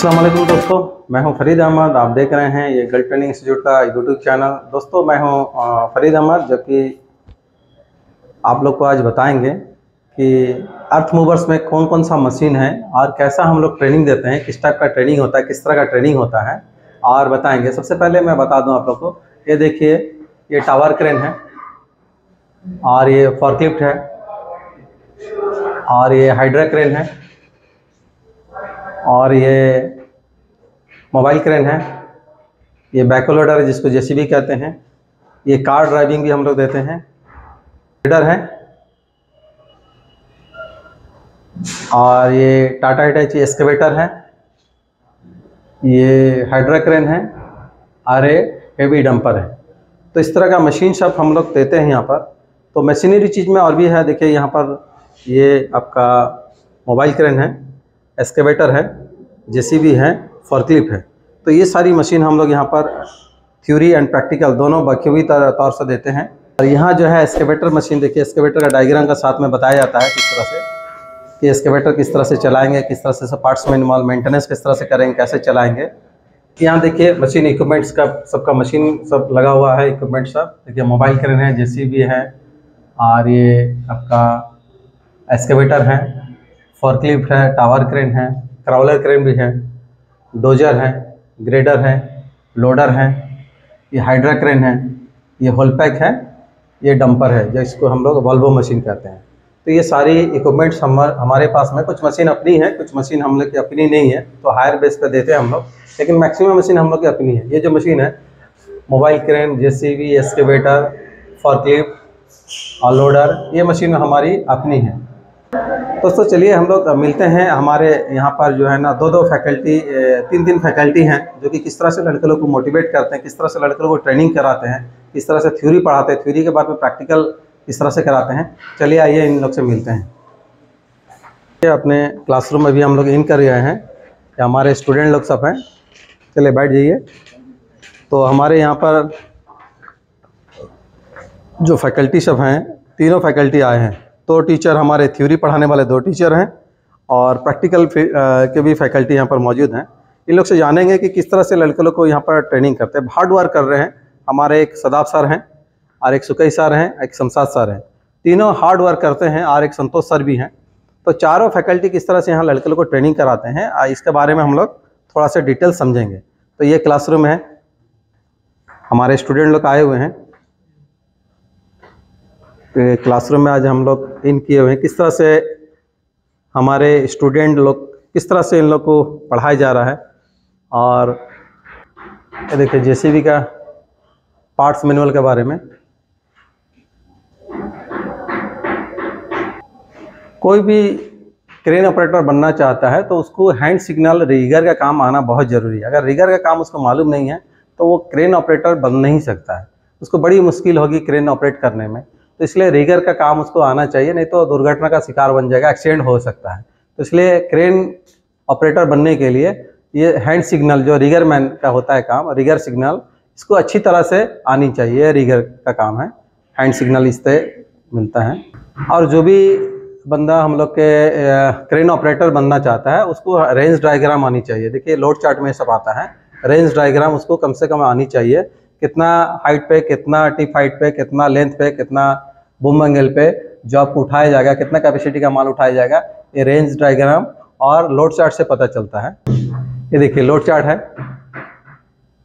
अस्सलाम वालेकुम दोस्तों, मैं हूं फरीद अहमद। आप देख रहे हैं ये गल्फ ट्रेनिंग इंस्टीट्यूट का यूट्यूब चैनल। दोस्तों मैं हूं फरीद अहमद, जबकि आप लोग को आज बताएंगे कि अर्थ मूवर्स में कौन कौन सा मशीन है और कैसा हम लोग ट्रेनिंग देते हैं, किस टाइप का ट्रेनिंग होता है, किस तरह का ट्रेनिंग होता है और बताएंगे। सबसे पहले मैं बता दूं आप लोग को, ये देखिए ये टावर क्रेन है और ये फॉर्कलिफ्ट है और ये हाइड्रा क्रेन है और ये मोबाइल क्रेन है, ये बैकहो लोडर है जिसको जेसीबी कहते हैं, ये कार ड्राइविंग भी हम लोग देते हैं, लीडर है और ये टाटा हिटाची एक्सकेवेटर है, ये हाइड्रा क्रेन है और ये हेवी डंपर है। तो इस तरह का मशीन सब हम लोग देते हैं यहाँ पर। तो मशीनरी चीज़ में और भी है, देखिए यहाँ पर ये आपका मोबाइल क्रेन है, एक्सकेवेटर है, जेसीबी है, फॉर्कलिफ्ट है। तो ये सारी मशीन हम लोग यहाँ पर थ्योरी एंड प्रैक्टिकल दोनों बखूबी तौर से देते हैं। और यहाँ जो है एक्सकेवेटर मशीन, देखिए एक्सकेवेटर का डायग्राम का साथ में बताया जाता है किस तरह से कि एक्सकेवेटर किस तरह से चलाएंगे, किस तरह से सब पार्ट्स में इन्वॉल्व, मेंटेनेंस किस तरह से करेंगे, कैसे चलाएंगे। यहाँ देखिए मशीन इक्विपमेंट्स का सबका मशीन सब लगा हुआ है, इक्विपमेंट सब। देखिए मोबाइल क्रेन है, जेसीबी है और ये आपका एक्सकेवेटर है, फॉर्कलिफ्ट है, टावर क्रेन है, क्राउलर क्रेन भी है, डोजर है, ग्रेडर है, लोडर है, ये हाइड्रा क्रेन है, ये होलपैक है, ये डंपर है जिसको हम लोग वॉल्वो मशीन कहते हैं। तो ये सारी इक्विपमेंट्स हमारे पास में, कुछ मशीन अपनी है, कुछ मशीन हम लोग की अपनी नहीं है, तो हायर बेस पे देते हैं हम लोग, लेकिन मैक्सिमम मशीन हम लोग की अपनी है। ये जो मशीन है mobile crane, JCB, excavator, forklift और लोडर, ये मशीन हमारी अपनी है। दोस्तों चलिए हम लोग मिलते हैं। हमारे यहाँ पर जो है ना दो फैकल्टी, तीन फैकल्टी हैं जो कि किस तरह से लड़के लोग को मोटिवेट करते हैं, किस तरह से लड़के लोग को ट्रेनिंग कराते हैं, किस तरह से थ्योरी पढ़ाते हैं, थ्योरी के बाद में प्रैक्टिकल किस तरह से कराते हैं। चलिए आइए इन लोग से मिलते हैं। अपने क्लासरूम में भी हम लोग इन कर गए हैं, हमारे स्टूडेंट लोग सब हैं। चलिए बैठ जाइए। तो हमारे यहाँ पर जो फैकल्टी सब हैं, तीनों फैकल्टी आए हैं। तो टीचर हमारे थ्योरी पढ़ाने वाले 2 टीचर हैं और प्रैक्टिकल के भी फैकल्टी यहाँ पर मौजूद हैं। इन लोग से जानेंगे कि किस तरह से लड़के लोग को यहाँ पर ट्रेनिंग करते हैं। हार्ड वर्क कर रहे हैं। हमारे एक सदाब सर हैं और एक सुकई सर हैं, एक शमशाद सर हैं। तीनों हार्ड वर्क करते हैं और एक संतोष सर भी हैं। तो चारों फैकल्टी किस तरह से यहाँ लड़के लोग को ट्रेनिंग कराते हैं, इसके बारे में हम लोग थोड़ा सा डिटेल समझेंगे। तो ये क्लासरूम है, हमारे स्टूडेंट लोग आए हुए हैं। क्लासरूम में आज हम लोग इन किए हुए हैं, किस तरह से हमारे स्टूडेंट लोग, किस तरह से इन लोग को पढ़ाया जा रहा है। और ये देखिए जेसीबी का पार्ट्स मैनुअल के बारे में। कोई भी क्रेन ऑपरेटर बनना चाहता है तो उसको हैंड सिग्नल, रिगर का काम आना बहुत ज़रूरी है। अगर रिगर का काम उसको मालूम नहीं है तो वो क्रेन ऑपरेटर बन नहीं सकता है, उसको बड़ी मुश्किल होगी क्रेन ऑपरेट करने में। तो इसलिए रिगर का काम उसको आना चाहिए, नहीं तो दुर्घटना का शिकार बन जाएगा, एक्सीडेंट हो सकता है। तो इसलिए क्रेन ऑपरेटर बनने के लिए ये हैंड सिग्नल जो रिगर मैन का होता है काम, रिगर सिग्नल, इसको अच्छी तरह से आनी चाहिए। रिगर का काम है, हैंड सिग्नल इससे मिलता है। और जो भी बंदा हम लोग के क्रेन ऑपरेटर बनना चाहता है उसको रेंज डायग्राम आनी चाहिए। देखिए लोड चार्ट में सब आता है, रेंज डायग्राम उसको कम से कम आनी चाहिए। कितना हाइट पे, कितना टिप हाइट पे, कितना लेंथ पे, कितना बूम एंगल पे जॉब को उठाया जाएगा, कितना कैपेसिटी का माल उठाया जाएगा, ये रेंज डायग्राम और लोड चार्ट से पता चलता है। ये देखिए लोड चार्ट है,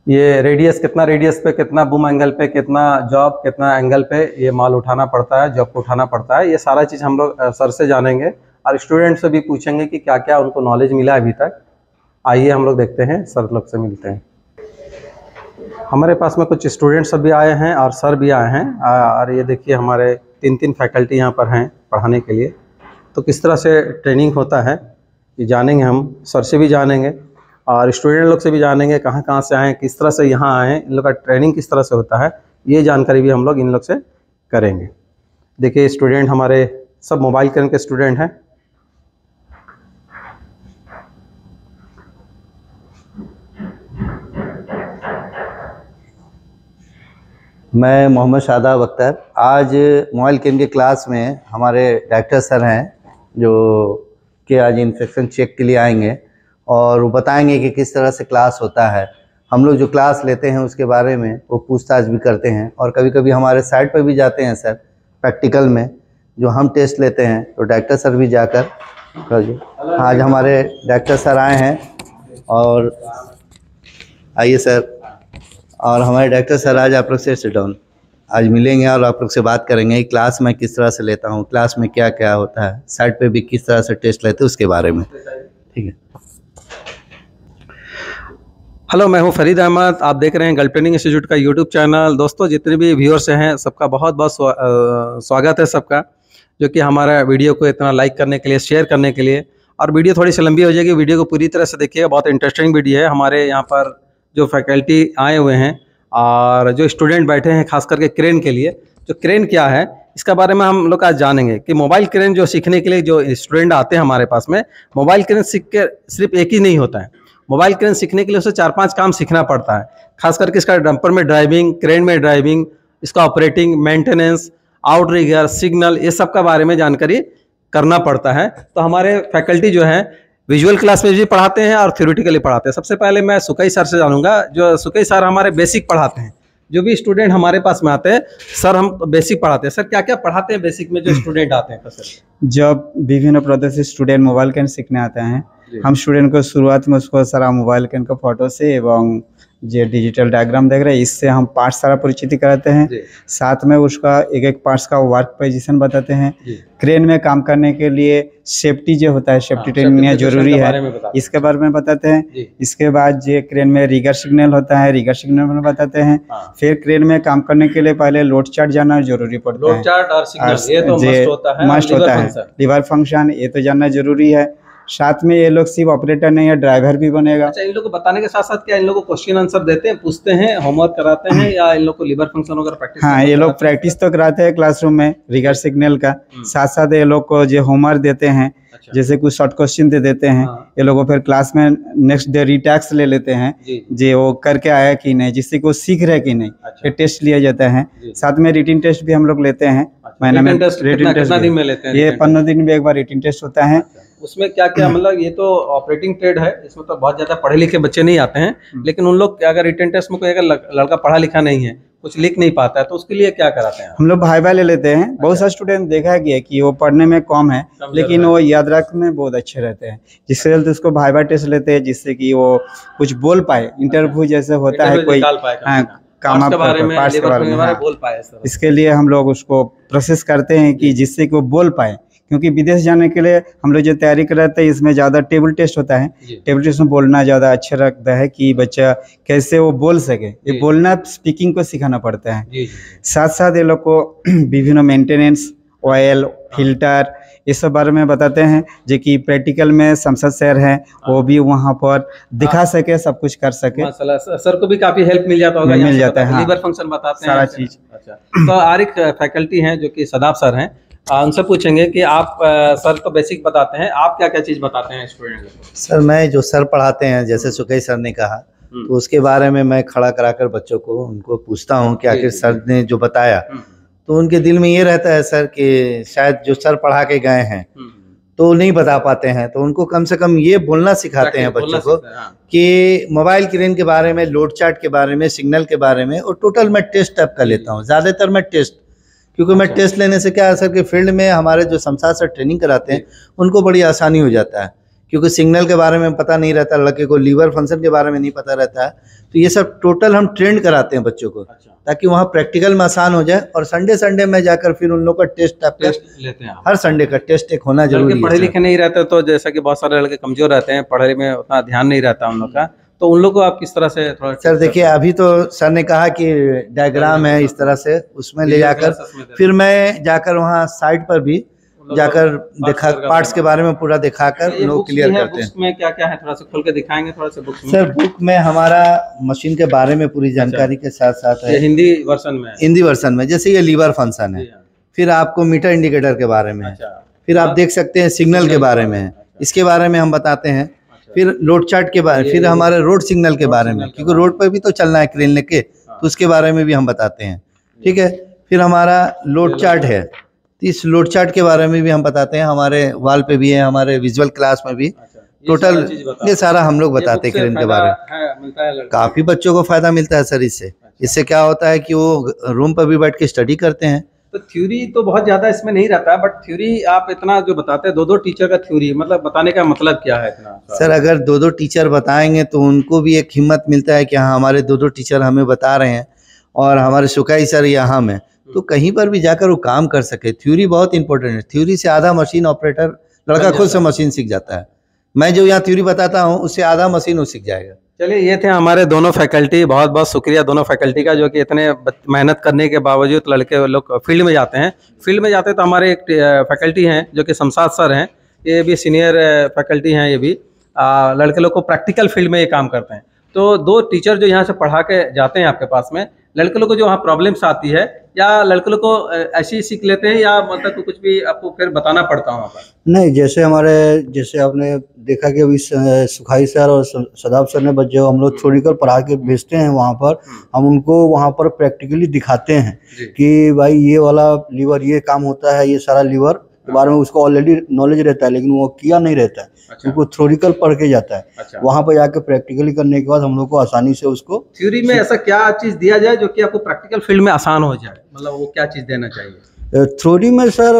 ये रेडियस, कितना रेडियस पे, कितना बूम एंगल पे, कितना जॉब, कितना एंगल पे ये माल उठाना पड़ता है, जॉब को उठाना पड़ता है। ये सारा चीज़ हम लोग सर से जानेंगे और स्टूडेंट से भी पूछेंगे कि क्या क्या उनको नॉलेज मिला अभी तक। आइए हम लोग देखते हैं, सर लोग से मिलते हैं। हमारे पास में कुछ स्टूडेंट सब भी आए हैं और सर भी आए हैं। और ये देखिए हमारे 3 फैकल्टी यहाँ पर हैं पढ़ाने के लिए। तो किस तरह से ट्रेनिंग होता है ये जानेंगे हम, सर से भी जानेंगे और स्टूडेंट लोग से भी जानेंगे, कहाँ कहाँ से आए हैं, किस तरह से यहाँ आए हैं, इन लोग का ट्रेनिंग किस तरह से होता है, ये जानकारी भी हम लोग इन लोग से करेंगे। देखिए स्टूडेंट हमारे सब मोबाइल क्रेन के स्टूडेंट हैं। मैं मोहम्मद शादाब अख्तर। आज मोबाइल क्रेन के क्लास में हमारे डायरेक्टर सर हैं जो कि आज इंस्पेक्शन चेक के लिए आएंगे और वो बताएंगे कि किस तरह से क्लास होता है। हम लोग जो क्लास लेते हैं उसके बारे में वो पूछताछ भी करते हैं, और कभी कभी हमारे साइट पर भी जाते हैं सर प्रैक्टिकल में जो हम टेस्ट लेते हैं, तो डायरेक्टर सर भी जाकर आज हमारे डायरेक्टर सर आए हैं, और आइए सर, और हमारे डायरेक्टर सर आज आप लोग से सिट डाउन आज मिलेंगे और आप लोग से बात करेंगे क्लास में किस तरह से लेता हूँ, क्लास में क्या क्या होता है, साइट पे भी किस तरह से टेस्ट लेते हैं उसके बारे में। ठीक है। हेलो, मैं हूं फरीद अहमद। आप देख रहे हैं गल्फ ट्रेनिंग इंस्टीट्यूट का यूट्यूब चैनल। दोस्तों, जितने भी व्यूअर्स हैं सबका बहुत बहुत स्वागत है सबका, जो कि हमारा वीडियो को इतना लाइक करने के लिए, शेयर करने के लिए। और वीडियो थोड़ी सी लंबी हो जाएगी, वीडियो को पूरी तरह से देखिएगा, बहुत इंटरेस्टिंग वीडियो है। हमारे यहाँ पर जो फैकल्टी आए हुए हैं और जो स्टूडेंट बैठे हैं, खास करके क्रेन के लिए, जो क्रेन क्या है इसका बारे में हम लोग आज जानेंगे कि मोबाइल क्रेन जो सीखने के लिए जो स्टूडेंट आते हैं हमारे पास में, मोबाइल क्रेन सीख के सिर्फ एक ही नहीं होता है। मोबाइल क्रेन सीखने के लिए उसे 4-5 काम सीखना पड़ता है, खास करके इसका डंपर में ड्राइविंग, क्रेन में ड्राइविंग, इसका ऑपरेटिंग, मेंटेनेंस, आउटरिगर, सिग्नल, ये सब का बारे में जानकारी करना पड़ता है। तो हमारे फैकल्टी जो है विजुअल क्लास में भी पढ़ाते हैं और थ्योरेटिकली पढ़ाते हैं। सबसे पहले मैं सुकई सर से जानूंगा। जो सुकई सर हमारे बेसिक पढ़ाते हैं, जो भी स्टूडेंट हमारे पास में आते हैं सर, हम बेसिक पढ़ाते हैं। सर क्या क्या पढ़ाते हैं बेसिक में जो स्टूडेंट आते हैं? सर जब विभिन्न प्रदेश से स्टूडेंट मोबाइल कैन सीखने आते हैं, हम स्टूडेंट को शुरुआत में उसको सारा मोबाइल कैन का फोटो से एवं जो डिजिटल डायग्राम देख रहे हैं इससे हम पार्ट सारा परिचित कराते हैं। साथ में उसका एक एक पार्ट्स का वर्क पोजीशन बताते हैं। क्रेन में काम करने के लिए सेफ्टी जो होता है, सेफ्टी ट्रेनिंग जरूरी है, इसके बारे में बताते हैं। इसके बाद जो क्रेन में रिगर सिग्नल होता है, रिगर सिग्नल में बताते हैं। फिर क्रेन में काम करने के लिए पहले लोड चार्ट जानना जरूरी पड़ता है। लोड चार्ट और सिग्नल ये तो मस्ट होता है। लीवर फंक्शन ये तो जानना जरूरी है। साथ में ये लोग सिर्फ ऑपरेटर नहीं है, ड्राइवर भी बनेगा। अच्छा, इन लोग को बताने के साथ साथ क्या इन लोग को क्वेश्चन आंसर देते हैं, पूछते हैं, होमवर्क कराते हैं, या इन लोग को लीवर फंक्शन वगैरह प्रैक्टिस? हाँ, ये लोग प्रैक्टिस तो कराते हैं क्लासरूम में रिगर सिग्नल का, साथ साथ ये लोग को जो होमवर्क देते हैं। अच्छा। जैसे कुछ शॉर्ट क्वेश्चन दे देते हैं। हाँ। ये लोग को फिर क्लास में नेक्स्ट डे रीटैक्स ले लेते हैं, जो वो करके आया कि नहीं, जिससे को सीख रहे कि नहीं। अच्छा। टेस्ट लिया जाता है। साथ में रिटिन टेस्ट भी हम लोग लेते हैं। महीने में रिटिन टेस्ट दिन में लेते हैं? ये 15 दिन में एक बार रिटिन टेस्ट होता है। उसमें क्या क्या मतलब, ये तो ऑपरेटिंग ट्रेड है, इसमें तो बहुत ज्यादा पढ़े लिखे बच्चे नहीं आते हैं, लेकिन उन लोग अगर रिटन टेस्ट में कोई अगर लड़का पढ़ा लिखा नहीं है, कुछ लिख नहीं पाता है, तो उसके लिए क्या कराते हैं? हम लोग भाईवा ले लेते हैं। बहुत सारे स्टूडेंट देखा गया कि वो पढ़ने में कम है लेकिन वो याद रखने में बहुत अच्छे रहते हैं, जिससे चलते उसको भाईवा टेस्ट लेते हैं, जिससे कि वो कुछ बोल पाए। इंटरव्यू जैसे होता है कोई काम के बारे में, पार्ट्स के बारे में बोल पाए, इसके लिए हम लोग उसको प्रोसेस करते हैं कि जिससे कि वो बोल पाए। क्योंकि विदेश जाने के लिए हम लोग जो तैयारी कर रहे थे, इसमें ज़्यादा टेबल टेस्ट होता है। टेबल टेस्ट में बोलना ज़्यादा अच्छा लगता है कि बच्चा कैसे वो बोल सके। ये बोलना, स्पीकिंग को सिखाना पड़ता है। साथ साथ ये लोग को विभिन्न मेंटेनेंस, ऑयल, फिल्टर, ये सब बारे में बताते हैं, जो कि प्रैक्टिकल में संसद सर है वो भी वहाँ पर दिखा सके, सब कुछ कर सके। सर को भी काफी हेल्प मिल जाता होगा? मिल जाता है। लीवर फंक्शन बताते हैं, सारा चीज। अच्छा, तो और एक फैकल्टी हैं जो कि सदाब सर हैं, उनसे पूछेंगे कि आप सर तो बेसिक बताते हैं, आप क्या क्या चीज़ बताते हैं स्टूडेंट को? सर, मैं जो सर पढ़ाते हैं, जैसे सुकई सर ने कहा, तो उसके बारे में मैं खड़ा कराकर बच्चों को उनको पूछता हूँ कि आखिर सर ने जो बताया, तो उनके दिल में ये रहता है सर कि शायद जो सर पढ़ा के गए हैं तो नहीं बता पाते हैं, तो उनको कम से कम ये बोलना सिखाते हैं बच्चों को कि मोबाइल क्रेन के बारे में, लोड चार्ट के बारे में, सिग्नल के बारे में। और टोटल मैं टेस्ट टाइप का लेता हूँ, ज़्यादातर मैं टेस्ट, क्योंकि मैं टेस्ट लेने से क्या है सर कि फील्ड में हमारे जो शमशाद सर ट्रेनिंग कराते हैं उनको बड़ी आसानी हो जाता है, क्योंकि सिग्नल के बारे में पता नहीं रहता लड़के को, लीवर फंक्शन के बारे में नहीं पता रहता है। तो ये सब टोटल हम ट्रेंड कराते हैं बच्चों को, ताकि वहाँ प्रैक्टिकल में आसान हो जाए। और संडे में जाकर फिर उन लोग का टेस्ट लेते हैं। हर संडे का टेस्ट एक होना जरूरी है। पढ़े लिखे नहीं रहते तो जैसा कि बहुत सारे लड़के कमजोर रहते हैं, पढ़ाई में उतना ध्यान नहीं रहता उन लोग का, तो उन लोग को आप किस तरह से थोड़ा? सर देखिए, अभी तो सर ने कहा कि डायग्राम है इस तरह से, उसमें ले जाकर फिर मैं जाकर वहाँ साइट पर भी जाकर दिखा, पार्ट्स के बारे में पूरा दिखाकर लोग क्लियर करते हैं। में क्या क्या है थोड़ा सा खोल के दिखाएंगे थोड़ा सा बुक्स में? सर, बुक में हमारा मशीन के बारे में पूरी जानकारी के साथ साथ है। हिंदी वर्जन में? हिंदी वर्जन में, जैसे ये लीवर फंक्शन है, फिर आपको मीटर इंडिकेटर के बारे में, फिर आप देख सकते हैं सिग्नल के बारे में, इसके बारे में हम बताते हैं। फिर लोड चार्ट के बारे में, फिर हमारे रोड सिग्नल के बारे में, क्योंकि रोड पर भी तो चलना है क्रेन लेके, तो उसके बारे में भी हम बताते हैं। ठीक है। फिर हमारा लोड चार्ट है, तो इस लोड चार्ट के बारे में भी हम बताते हैं। हमारे वॉल पे भी है, हमारे विजुअल क्लास में भी, टोटल ये सारा हम लोग बताते हैं क्रेन के बारे में। मिलता है काफी बच्चों को फायदा मिलता है सर इससे। इससे क्या होता है कि वो रूम पर भी बैठ के स्टडी करते हैं। तो थ्योरी तो बहुत ज्यादा इसमें नहीं रहता है, बट थ्योरी आप इतना जो बताते हैं, दो टीचर का थ्योरी मतलब बताने का मतलब क्या है इतना? सर अगर दो टीचर बताएंगे तो उनको भी एक हिम्मत मिलता है कि हाँ हमारे दो टीचर हमें बता रहे हैं और हमारे सुकाई सर यहाँ में, तो कहीं पर भी जाकर वो काम कर सके। थ्योरी बहुत इंपॉर्टेंट है। थ्योरी से आधा मशीन ऑपरेटर लड़का खुद से मशीन सीख जाता है। मैं जो यहाँ थ्योरी बताता हूँ उससे आधा मशीन वो सीख जाएगा। चलिए, ये थे हमारे दोनों फैकल्टी। बहुत बहुत शुक्रिया दोनों फैकल्टी का, जो कि इतने मेहनत करने के बावजूद लड़के लोग फील्ड में जाते हैं। फील्ड में जाते हैं तो हमारे एक फैकल्टी हैं जो कि शमशाद सर हैं, ये भी सीनियर फैकल्टी हैं। ये भी लड़के लोग को प्रैक्टिकल फील्ड में ये काम करते हैं। तो दो टीचर जो यहाँ से पढ़ा के जाते हैं आपके पास में, लड़के लोग को जो वहाँ प्रॉब्लम्स आती है, या लड़के लोग को ऐसे ही सीख लेते हैं, या मतलब कुछ भी आपको फिर बताना पड़ता है वहाँ पर? नहीं, जैसे आपने देखा कि अभी सुखाई सर और सदाब सर ने बच्चे हम लोग थ्योरिकल पढ़ा के भेजते हैं वहाँ पर, हम उनको वहाँ पर प्रैक्टिकली दिखाते हैं कि भाई ये वाला लीवर ये काम होता है, ये सारा लीवर के बारे में उसको ऑलरेडी नॉलेज रहता है, लेकिन वो किया नहीं रहता है। अच्छा। उनको थ्योरिकल पढ़ के जाता है। अच्छा। वहाँ पर जाके प्रैक्टिकली करने के बाद हम लोग को आसानी से उसको थ्योरी में ऐसा क्या चीज़ दिया जाए जो कि आपको प्रैक्टिकल फील्ड में आसान हो जाए, मतलब वो क्या चीज़ देना चाहिए? थ्योरी में सर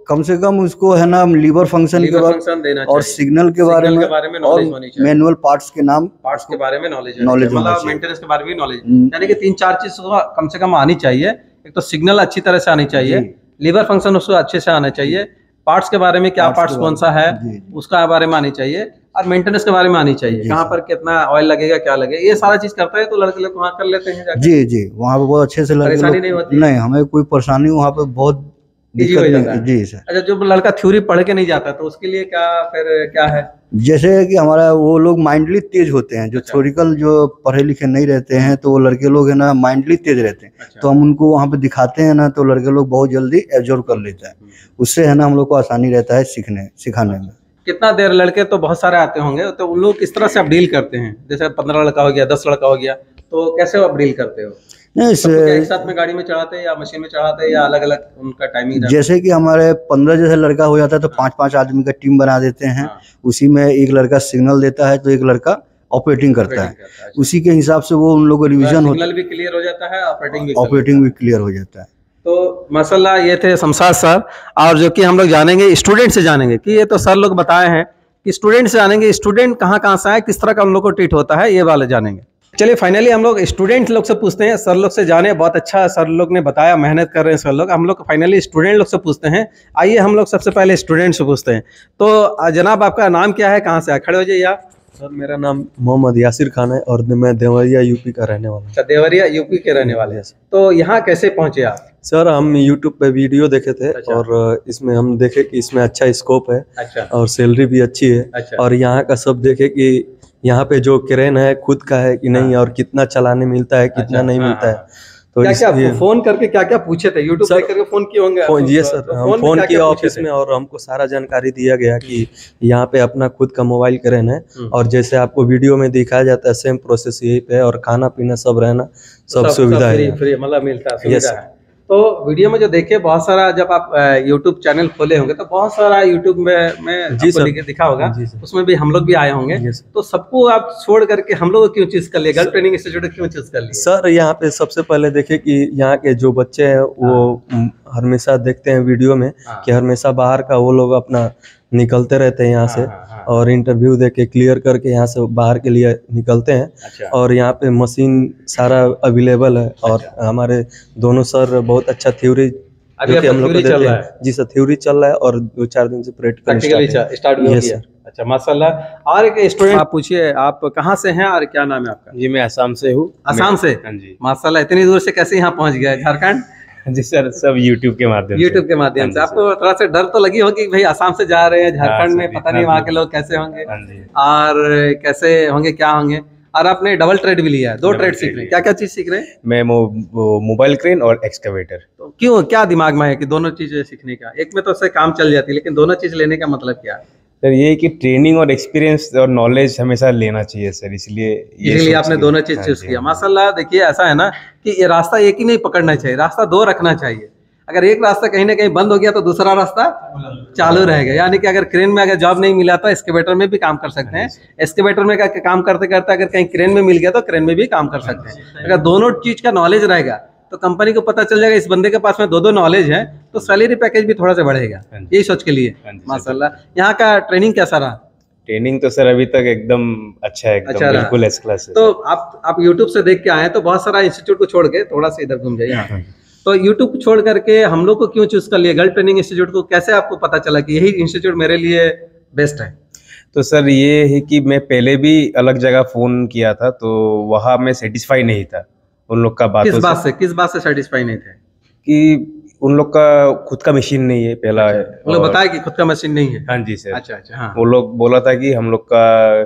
कम से कम उसको है ना लीवर फंक्शन के बारे और सिग्नल के बारे में और मैनुअल पार्ट्स के बारे में नॉलेज, मतलब मेंटेनेंस के बारे में नॉलेज, यानी कि 3-4 चीज कम से कम आनी चाहिए। एक तो सिग्नल अच्छी तरह से आनी चाहिए, लीवर फंक्शन उसको अच्छे से आना चाहिए, पार्ट्स के बारे में क्या पार्ट्स कौन सा है उसका बारे में आनी चाहिए, और मेंटेनेंस के बारे में आनी चाहिए, कहाँ पर कितना ऑयल लगेगा, क्या लगेगा, ये सारा चीज करता है तो लड़के लोग वहाँ कर लेते हैं। जी वहाँ पे बहुत अच्छे से परेशानी नहीं होती? नहीं, हमें कोई परेशानी वहाँ पे बहुत इजी हो जाता है। जी सर। अच्छा, जो लड़का थ्योरी पढ़ के नहीं जाता तो उसके लिए क्या है? जैसे कि हमारा वो लोग माइंडली तेज होते हैं, जो थ्योरिकल जो पढ़े लिखे नहीं रहते हैं, तो वो लड़के लोग है ना माइंडली तेज रहते हैं। अच्छा। तो हम उनको वहाँ पे दिखाते हैं ना, तो लड़के लोग बहुत जल्दी एब्जॉर्व कर लेते हैं। उससे है ना हम लोग को आसानी रहता है सिखाने में। कितना देर लड़के तो बहुत सारे आते होंगे, तो उन लोग किस तरह से आप डील करते हैं? जैसे 15 लड़का हो गया, 10 लड़का हो गया, तो कैसे आप डील करते हो? नहीं, एक साथ में गाड़ी में चढ़ाते हैं या मशीन में चढ़ाते हैं, या अलग अलग उनका टाइमिंग? जैसे कि हमारे 15 जैसे लड़का हो जाता है तो 5-5 आदमी का टीम बना देते हैं। उसी में एक लड़का सिग्नल देता है तो एक लड़का ऑपरेटिंग करता है। उसी के हिसाब से वो उन लोगों को रिवीजन होता है, सिग्नल भी क्लियर हो जाता है, ऑपरेटिंग भी क्लियर हो जाता है। तो माशाल्लाह, ये थे शमशाद सर, और जो कि हम लोग जानेंगे स्टूडेंट से जानेंगे कि ये तो सर लोग बताए हैं कि स्टूडेंट से जानेंगे, स्टूडेंट कहाँ से आए, किस तरह का उन लोग को ट्रीट होता है, ये वाले जानेंगे। चलिए, फाइनली हम लोग स्टूडेंट लोग से पूछते हैं, सर लोग से जाने। बहुत अच्छा सर लोग ने बताया, मेहनत कर रहे हैं सर लोग। हम लोग फाइनली स्टूडेंट लोग से पूछते हैं। आइए हम लोग सबसे पहले स्टूडेंट से पूछते हैं। तो जनाब, आपका नाम क्या है, कहाँ से आए? खड़े हो जाइए आप। सर, मेरा नाम मोहम्मद यासिर खान है और मैं देवरिया यूपी का रहने वाला हूँ। अच्छा, देवरिया यूपी के रहने वाले हैं। तो यहाँ कैसे पहुँचे आप? सर, हम यूट्यूब पे वीडियो देखे थे। अच्छा। और इसमें हम देखे कि इसमें अच्छा स्कोप है। अच्छा। और सैलरी भी अच्छी है। अच्छा। और यहाँ का सब देखे कि यहाँ पे जो क्रेन है खुद का है कि नहीं, और कितना चलाने मिलता है, कितना नहीं मिलता है। तो क्या फोन करके क्या पूछे थे? यूट्यूब करके फोन किए होंगे? जी सर, हम फोन किया ऑफिस में और हमको सारा जानकारी दिया गया कि यहाँ पे अपना खुद का मोबाइल क्रेन है, और जैसे आपको वीडियो में दिखाया जाता है सेम प्रोसेस यही पे, और खाना पीना सब रहना सब सुविधा है, फ्री मतलब मिलता है, सुविधा है। तो वीडियो में जो देखे बहुत सारा, जब आप यूट्यूब चैनल खोले होंगे तो बहुत सारा यूट्यूब में जी सर दिखा होगा, उसमें भी हम लोग भी आए होंगे। तो सबको आप छोड़ करके हम लोग क्यों चूज कर लिए, गर्ल ट्रेनिंग इंस्टीट्यूट क्यों चूज कर लिए? सर, यहाँ पे सबसे पहले देखे कि यहाँ के जो बच्चे हैं वो हमेशा देखते हैं वीडियो में कि हमेशा बाहर का वो लोग अपना निकलते रहते हैं यहाँ से, और इंटरव्यू दे के क्लियर करके यहाँ से बाहर के लिए निकलते हैं। अच्छा। और यहाँ पे मशीन सारा अवेलेबल है। और हमारे दोनों सर बहुत अच्छा थ्योरी हम लोग को देते हैं। जी सर, थ्योरी चल रहा है और 2-4 दिन से प्रैक्टिकल स्टार्ट हो गया। अच्छा, माशाल्लाह। और एक स्टूडेंट आप पूछिए, आप कहाँ से हैं और क्या नाम है आपका? जी, मैं असम से हूँ। असम से? हाँ जी। माशाल्लाह, इतनी दूर से कैसे यहाँ पहुँच गए? झारखंड? जी सर, सब यूट्यूब के माध्यम से। आपको थोड़ा सा डर तो लगी होगी भाई, आसाम से जा रहे हैं झारखंड में, पता नहीं वहाँ के लोग कैसे होंगे और कैसे होंगे, क्या होंगे। और आपने डबल ट्रेड भी लिया है, 2 ट्रेड सीख रहे हैं। क्या चीज सीख रहे हैं? मैं मोबाइल क्रेन और एक्सकवेटर। तो क्यों, क्या दिमाग में है कि दोनों चीजें सीखने का? एक में तो उससे काम चल जाती है, लेकिन दोनों चीज लेने का मतलब क्या है? सर, ये कि ट्रेनिंग और एक्सपीरियंस और नॉलेज हमेशा लेना चाहिए सर, इसलिए आपने दोनों चीज चूज किया। माशाल्लाह। देखिए, ऐसा है ना कि ये रास्ता एक ही नहीं पकड़ना चाहिए, रास्ता 2 रखना चाहिए। अगर एक रास्ता कहीं ना कहीं बंद हो गया तो दूसरा रास्ता चालू रहेगा। यानी कि अगर क्रेन में अगर जॉब नहीं मिला तो एक्सकेवेटर में भी काम कर सकते हैं, एक्सकेवेटर में काम करते करते अगर कहीं क्रेन में मिल गया तो क्रेन में भी काम कर सकते हैं। अगर दोनों चीज का नॉलेज रहेगा तो कंपनी को पता चल जाएगा इस बंदे के पास में दो नॉलेज है, तो सैलरी पैकेज भी थोड़ा सा बढ़ेगा, यही सोच के लिए। माशाल्लाह। यहाँ का ट्रेनिंग कैसा रहा? ट्रेनिंग तो सर अभी तक एकदम अच्छा है, एकदम अच्छा बिल्कुल एस क्लास है। तो आप यूट्यूब से देख के आए तो बहुत सारा इंस्टीट्यूट को छोड़ के थोड़ा सा इधर घूम जाइए यहाँ। तो यूट्यूब छोड़ करके हम लोग को क्यों चूज कर लिया गल्फ ट्रेनिंग इंस्टीट्यूट को? कैसे आपको पता चला कि यही इंस्टीट्यूट मेरे लिए बेस्ट है? तो सर ये है कि मैं पहले भी अलग जगह फोन किया था तो वहाँ मैं सेटिस्फाई नहीं था उन लोग का बातों से। किस बात से सेटिस्फाई नहीं थे? कि उन लोग का खुद का मशीन नहीं है पहला है। वो लोग बताया कि खुद का मशीन नहीं है। हाँ जी सर। अच्छा अच्छा। हाँ। वो लोग बोला था कि हम लोग का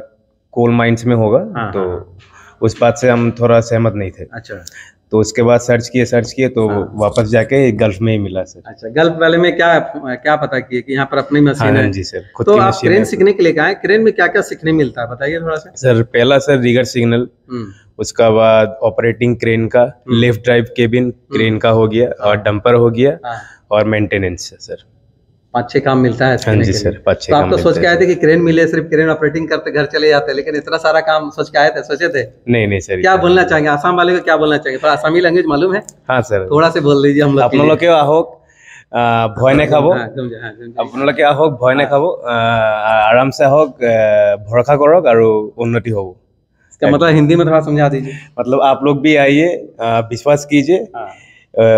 कोल माइंस में होगा। हाँ, तो हाँ। उस बात से हम थोड़ा सहमत नहीं थे। अच्छा। तो उसके बाद सर्च किए तो वापस जाके गल्फ में ही मिला सर। अच्छा, गल्फ वाले में क्या पता किए कि यहाँ पर अपनी मशीन है? जी सर, खुद तो की आप मशीन क्रेन है। सीखने के लिए गए, क्रेन में क्या क्या सीखने मिलता है बताइए थोड़ा सा। सर पहला सर रिगर सिग्नल, उसका बाद ऑपरेटिंग क्रेन का, लेफ्ट ड्राइव केबिन क्रेन का हो गया, और डंपर हो गया, और मेंटेनेंस है सर। 5-6 काम मिलता है। हाँ जी सर, 5-6 तो आप काम तो सोच के मिलता आए है। थे कि क्रेन मिले सिर्फ क्रेन ऑपरेटिंग करते घर चले जाते, लेकिन इतना सारा काम सोच के आए थे, सोचे थे? नहीं सर। क्या बोलना चाहेंगे आसाम वाले को? क्या बोलना चाहेंगे? थोड़ा आसामी लैंगुएज मालूम है? हाँ सर, थोड़ा से बोल दीजिए हम लोग के लिए। আপনালোকে আহক, ভয় নাখাব, हाँ, समझे, हाँ, समझे। আপোনালোকে আহক, ভয় নাখাব, আরামসে আহক, ভরসা করক আৰু উন্নতি হ'ব। इसका मतलब हिंदी में थोड़ा समझा दीजिए। मतलब आप लोग भी आइए, विश्वास कीजिए,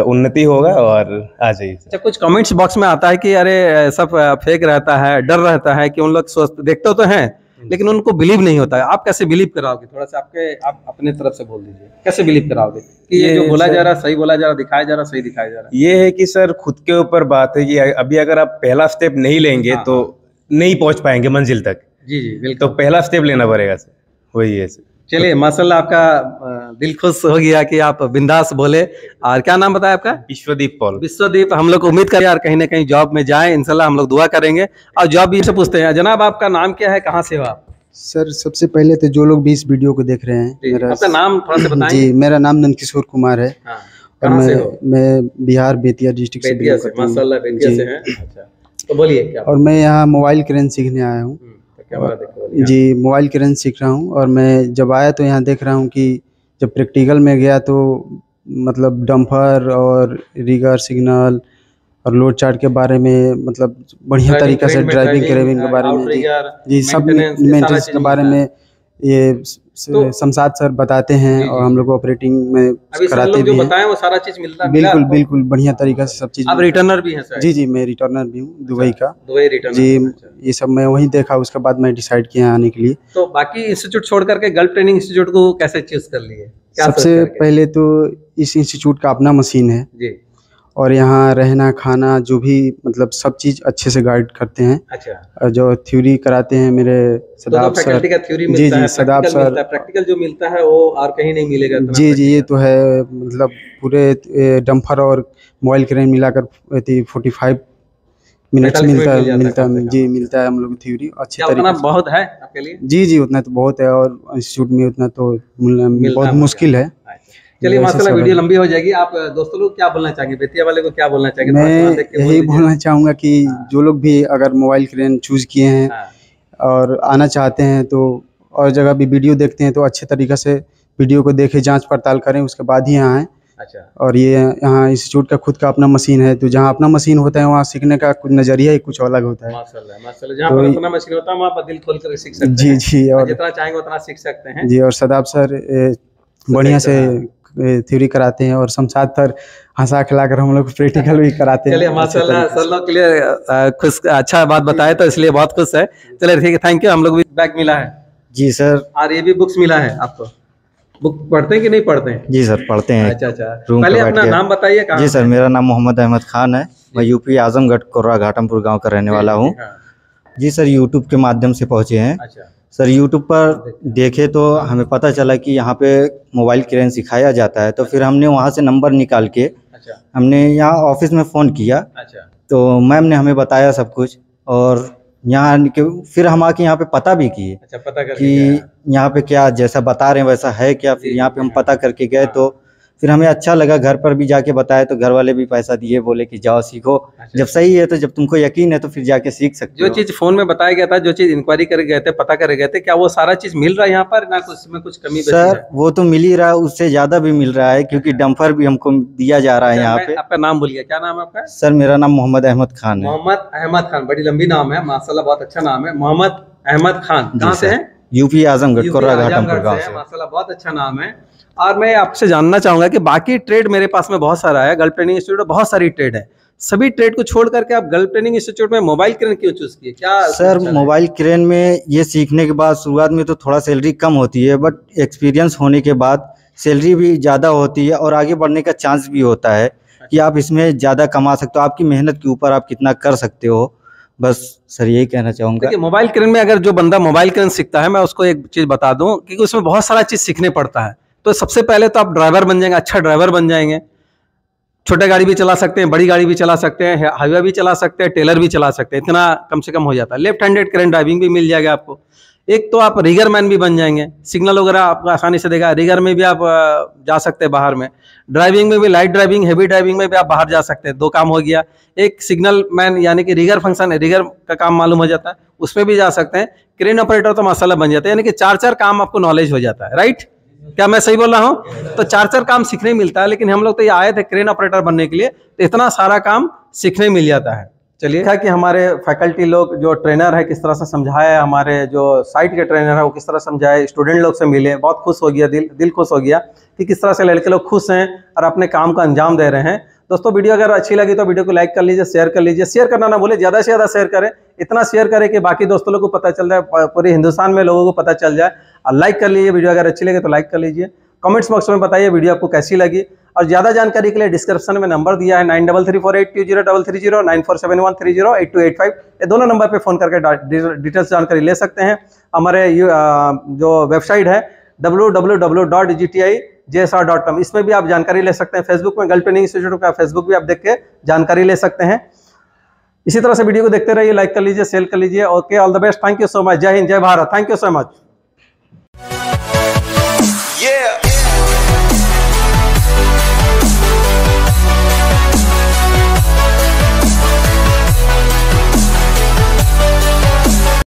उन्नति होगा और आ जाइए। अच्छा, कुछ कमेंट्स बॉक्स में आता है कि अरे सब फेक रहता है, डर रहता है कि उन लोग सोच देखते तो हैं लेकिन उनको बिलीव नहीं होता है। आप कैसे बिलीव कराओगे? थोड़ा सा आप अपने तरफ से बोल दीजिए, कैसे बिलीव कराओगे कि ये जो बोला जा रहा सही बोला जा रहा, दिखाया जा रहा सही दिखाया जा रहा? ये है कि सर खुद के ऊपर बात है कि अभी अगर आप पहला स्टेप नहीं लेंगे तो नहीं पहुंच पाएंगे मंजिल तक। जी बिल्कुल। तो पहला स्टेप लेना पड़ेगा सर, वही है सर। चलिए माशाल्लाह, आपका दिल खुश हो गया कि आप बिंदास बोले। और क्या नाम बताया आपका? विश्वदीप पॉल। विश्वदीप। हम लोग उम्मीद करें यार कहीं ना कहीं जॉब में जाएं, इंशाल्लाह हम लोग दुआ करेंगे। और जॉब भी से पूछते हैं, जनाब आपका नाम क्या है, कहाँ से हो आप? सर सबसे पहले तो जो लोग भी इस वीडियो को देख रहे हैं, आपका नाम थोड़ा सा बताएं। जी, मेरा नाम नंदकिशोर कुमार है। हाँ, और कहाँ से हो? मैं बिहार बेतिया डिस्ट्रिक्ट से बेतिया बिलोंग से। करता हूँ। माशाल्लाह बेतिया जी। से हैं। अच्छा, तो बोलिए क्या? और मैं यहाँ मोबाइल क्रेन सीखने आया हूँ। तो कैमरा देखो, बोलिए। जी, मोबाइल क्रेन सीख रहा हूँ। और मैं जब आया तो यहाँ देख रहा हूँ कि जब प्रैक्टिकल में गया तो मतलब डंपर और रिगर सिग्नल और लोड चार्ट के बारे में मतलब बढ़िया तरीका से ड्राइविंग क्रेविंग के बारे में जी सब मेंटेनेंस के बारे में ये शमशाद सर बताते हैं। और हम लोग ऑपरेटिंग में कराते भी हैं। बताएं वो सारा चीज मिलता है। बिल्कुल बिल्कुल बढ़िया तरीका से सब चीज। आप रिटर्नर भी हैं सर? जी, मैं रिटर्नर भी हूँ, दुबई का। दुबई रिटर्नर जी, ये सब मैं वहीं देखा, उसके बाद मैं डिसाइड किया आने के लिए। तो बाकी इंस्टीट्यूट छोड़ करके गल्फ ट्रेनिंग इंस्टीट्यूट को कैसे चूज कर लिए? सबसे पहले तो इस इंस्टीट्यूट का अपना मशीन है जी, और यहाँ रहना खाना जो भी मतलब सब चीज अच्छे से गाइड करते हैं। अच्छा। और जो थ्योरी कराते हैं मेरे सदाब सर। फैकल्टी का थ्योरी जी मिलता है, सदाब सर। प्रैक्टिकल जो मिलता है वो और कहीं नहीं मिलेगा। जी ये तो है, मतलब पूरे डंपर और मोबाइल क्रेन मिलाकर 45 मिनट्स मिलता है। जी मिलता है हम लोग थ्योरी अच्छे तरीके से। बहुत है आपके लिए? जी उतना तो बहुत है, और इंस्टीट्यूट में उतना तो बहुत मुश्किल है। चलिए माशाल्लाह, वीडियो लंबी हो जाएगी। आप दोस्तों लोग क्या बोलना चाहेंगे, बेतिया वाले को क्या बोलना चाहेंगे? मैं यही बोलना चाहूँगा कि जो लोग भी अगर मोबाइल क्रेन चूज किए हैं और आना चाहते हैं तो और जगह भी वीडियो देखते हैं तो अच्छे तरीक़े से वीडियो को देखें, जांच पड़ताल करें, उसके बाद ही यहाँ आएँ। अच्छा। और ये यहाँ इंस्टीट्यूट का खुद का अपना मशीन है, तो जहाँ अपना मशीन होता है वहाँ सीखने का कुछ नज़रिया ही कुछ अलग होता है। माशाल्लाह, जहाँ पर अपना मशीन होता है वहाँ पर दिल खोल कर सीख सकते हैं। जी, और जितना चाहेंगे उतना सीख सकते हैं। जी, और सदाब सर बढ़िया से थ्योरी कराते हैं, और शमशाद सर हंसा खिलाकर हम लोग प्रैक्टिकल भी कराते हैं। चलिए माशाल्लाह, सब लोग के लिए खुश अच्छा बात बताए तो इसलिए बहुत खुश है। चलिए ठीक है, थैंक यू। हम लोग भी बैग मिला है। जी सर। और ये भी बुक्स मिला है आपको। बुक पढ़ते हैं कि नहीं पढ़ते हैं? जी सर पढ़ते हैं। अच्छा। पहले अपना नाम बताइए। कहाँ? जी सर, मेरा नाम मोहम्मद अहमद खान है। मैं यूपी आजमगढ़ कोर्रा घाटमपुर गांव का रहने वाला हूँ। जी सर, यूट्यूब के माध्यम से पहुँचे हैं। अच्छा सर, यूट्यूब पर देखे तो हमें पता चला कि यहाँ पे मोबाइल क्रेन सिखाया जाता है, तो फिर हमने वहाँ से नंबर निकाल के हमने यहाँ ऑफिस में फ़ोन किया। अच्छा। तो मैम ने हमें बताया सब कुछ, और यहाँ फिर हम आके यहाँ पे पता भी किए। अच्छा, पता कि यहाँ पे क्या जैसा बता रहे हैं वैसा है क्या। फिर यहाँ पे हम पता करके गए तो फिर हमें अच्छा लगा, घर पर भी जाके बताया तो घर वाले भी पैसा दिए, बोले कि जाओ सीखो। जब सही है तो जब तुमको यकीन है तो फिर जाके सीख सकते जो हो। चीज फोन में बताया गया था, जो चीज इंक्वायरी करे गए थे, पता करे गए थे, क्या वो सारा चीज मिल रहा है यहाँ पर, ना कुछ में कुछ कमी बेसी सर है? वो तो मिल ही रहा है, उससे ज्यादा भी मिल रहा है, क्योंकि डंपर भी हमको दिया जा रहा है यहाँ पे। आपका नाम भूल गया, क्या नाम है आपका? सर मेरा नाम मोहम्मद अहमद खान है। मोहम्मद अहमद खान, बड़ी लंबी नाम है माशाल्लाह, बहुत अच्छा नाम है। मोहम्मद अहमद खान कहाँ से हैं? यूपी आजमगढ़, कोर्रा घाटमपुर गाँव से से। माशाल्लाह, बहुत अच्छा नाम है। और मैं आपसे जानना चाहूंगा कि बाकी ट्रेड मेरे पास में बहुत सारा है, गल्फ ट्रेनिंग इंस्टीट्यूट में बहुत सारी ट्रेड है, सभी ट्रेड को छोड़ करके आप गल्फ ट्रेनिंग इंस्टीट्यूट में मोबाइल क्रेन क्यों चूज किए? क्या सर मोबाइल क्रेन में ये सीखने के बाद शुरुआत में तो थोड़ा सैलरी कम होती है, बट एक्सपीरियंस होने के बाद सैलरी भी ज़्यादा होती है और आगे बढ़ने का चांस भी होता है कि आप इसमें ज़्यादा कमा सकते हो, आपकी मेहनत के ऊपर आप कितना कर सकते हो। बस सर यही कहना चाहूँगा। देखिए, मोबाइल क्रेन में अगर जो बंदा मोबाइल क्रेन सीखता है, मैं उसको एक चीज़ बता दूं कि उसमें बहुत सारा चीज़ सीखने पड़ता है। तो सबसे पहले तो आप ड्राइवर बन जाएंगे, अच्छा ड्राइवर बन जाएंगे, छोटे गाड़ी भी चला सकते हैं, बड़ी गाड़ी भी चला सकते हैं, हाईवे भी चला सकते हैं, टेलर भी चला सकते हैं, इतना कम से कम हो जाता है। लेफ्ट हैंडेड क्रेन ड्राइविंग भी मिल जाएगा आपको। एक तो आप रिगर मैन भी बन जाएंगे, सिग्नल वगैरह आपको आसानी से देगा, रिगर में भी आप जा सकते हैं बाहर में, ड्राइविंग में भी, लाइट ड्राइविंग, हेवी ड्राइविंग में भी आप बाहर जा सकते हैं। 2 काम हो गया। एक सिग्नल मैन यानी कि रिगर फंक्शन है, रिगर का काम मालूम हो जाता है, उसमें भी जा सकते हैं। क्रेन ऑपरेटर तो माशाल्लाह बन जाता है, यानी कि 4 काम आपको नॉलेज हो जाता है। राइट, क्या मैं सही बोल रहा हूँ? तो 4 काम सीखने मिलता है, लेकिन हम लोग तो ये आए थे क्रेन ऑपरेटर बनने के लिए, तो इतना सारा काम सीखने मिल जाता है। चलिए, क्या कि हमारे फैकल्टी लोग, जो ट्रेनर है, किस तरह से समझाया, हमारे जो साइट के ट्रेनर है वो किस तरह समझाए, स्टूडेंट लोग से मिले, बहुत खुश हो गया, दिल खुश हो गया कि किस तरह से लड़के लोग खुश हैं और अपने काम को अंजाम दे रहे हैं। दोस्तों, वीडियो अगर अच्छी लगी तो वीडियो को लाइक कर लीजिए, शेयर कर लीजिए। शेयर करना ना भूले, ज़्यादा से ज़्यादा शेयर करें, इतना शेयर करें कि बाकी दोस्तों लोगों को पता चल जाए, पूरे हिंदुस्तान में लोगों को पता चल जाए। और लाइक कर लीजिए, वीडियो अगर अच्छी लगे तो लाइक कर लीजिए। कमेंट्स बॉक्स में बताइए वीडियो आपको कैसी लगी, और ज़्यादा जानकारी के लिए डिस्क्रिप्शन में नंबर दिया है 9334820330, 9471308285। ये दोनों नंबर पे फ़ोन करके डिटेल्स जानकारी ले सकते हैं। हमारे जो वेबसाइट है www.gtisr.com, इसमें भी आप जानकारी ले सकते हैं। फेसबुक में गल्फ ट्रेनिंग इंस्टीट्यूट का फेसबुक भी आप देख के जानकारी ले सकते हैं। इसी तरह से वीडियो को देखते रहिए, लाइक कर लीजिए, शेयर कर लीजिए। Okay, all the best, thank you so much, जय हिंद, जय Bharat, thank you so much. Yeah.